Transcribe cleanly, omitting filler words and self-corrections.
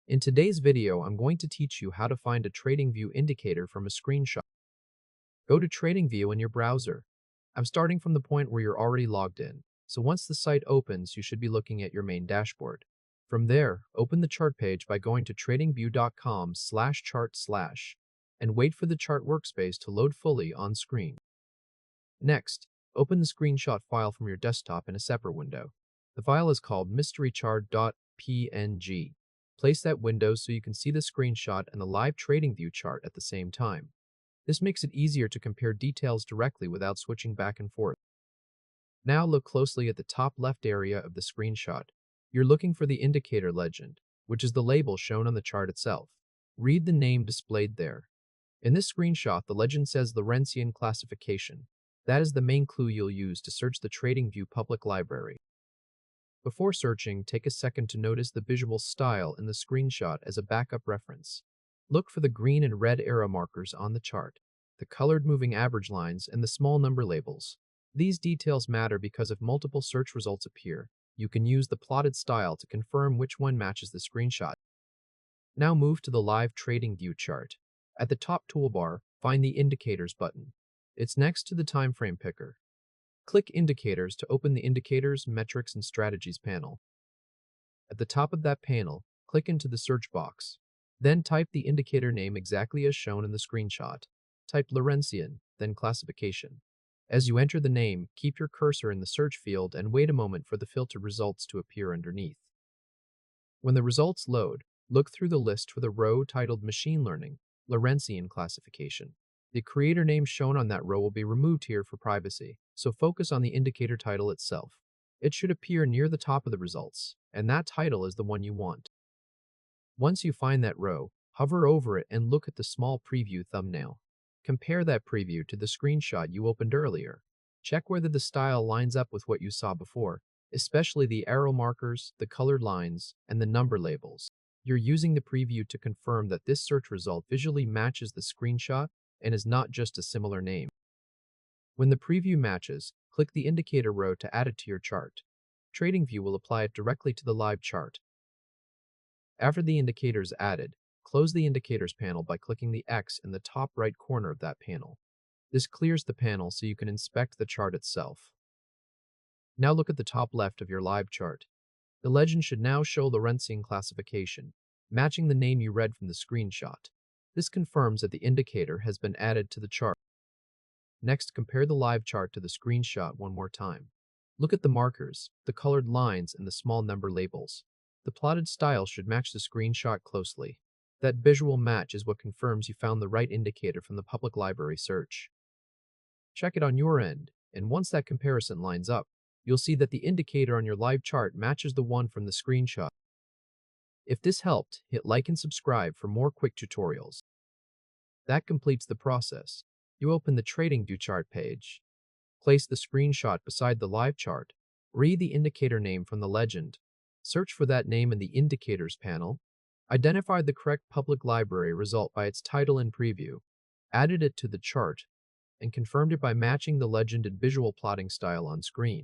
In today's video, I'm going to teach you how to find a TradingView indicator from a screenshot. Go to TradingView in your browser. I'm starting from the point where you're already logged in, so once the site opens, you should be looking at your main dashboard. From there, open the chart page by going to tradingview.com/chart/ and wait for the chart workspace to load fully on screen. Next, open the screenshot file from your desktop in a separate window. The file is called mysterychart.png. Place that window so you can see the screenshot and the live TradingView chart at the same time. This makes it easier to compare details directly without switching back and forth. Now look closely at the top left area of the screenshot. You're looking for the indicator legend, which is the label shown on the chart itself. Read the name displayed there. In this screenshot, the legend says Lorentzian classification. That is the main clue you'll use to search the TradingView Public Library. Before searching, take a second to notice the visual style in the screenshot as a backup reference. Look for the green and red arrow markers on the chart, the colored moving average lines, and the small number labels. These details matter because if multiple search results appear, you can use the plotted style to confirm which one matches the screenshot. Now move to the live TradingView chart. At the top toolbar, find the Indicators button. It's next to the time frame picker. Click Indicators to open the Indicators, Metrics, and Strategies panel. At the top of that panel, click into the search box. Then type the indicator name exactly as shown in the screenshot. Type Lorentzian, then Classification. As you enter the name, keep your cursor in the search field and wait a moment for the filter results to appear underneath. When the results load, look through the list for the row titled Machine Learning, Lorentzian Classification. The creator name shown on that row will be removed here for privacy, so focus on the indicator title itself. It should appear near the top of the results, and that title is the one you want. Once you find that row, hover over it and look at the small preview thumbnail. Compare that preview to the screenshot you opened earlier. Check whether the style lines up with what you saw before, especially the arrow markers, the colored lines, and the number labels. You're using the preview to confirm that this search result visually matches the screenshot and is not just a similar name. When the preview matches, click the indicator row to add it to your chart. TradingView will apply it directly to the live chart. After the indicator is added, close the Indicators panel by clicking the X in the top right corner of that panel. This clears the panel so you can inspect the chart itself. Now look at the top left of your live chart. The legend should now show Lorentzian classification, matching the name you read from the screenshot. This confirms that the indicator has been added to the chart. Next, compare the live chart to the screenshot one more time. Look at the markers, the colored lines, and the small number labels. The plotted style should match the screenshot closely. That visual match is what confirms you found the right indicator from the public library search. Check it on your end, and once that comparison lines up, you'll see that the indicator on your live chart matches the one from the screenshot. If this helped, hit like and subscribe for more quick tutorials. That completes the process. You open the TradingView chart page. Place the screenshot beside the live chart. Read the indicator name from the legend. Search for that name in the Indicators panel. Identify the correct public library result by its title and preview. Added it to the chart, and confirmed it by matching the legend and visual plotting style on screen.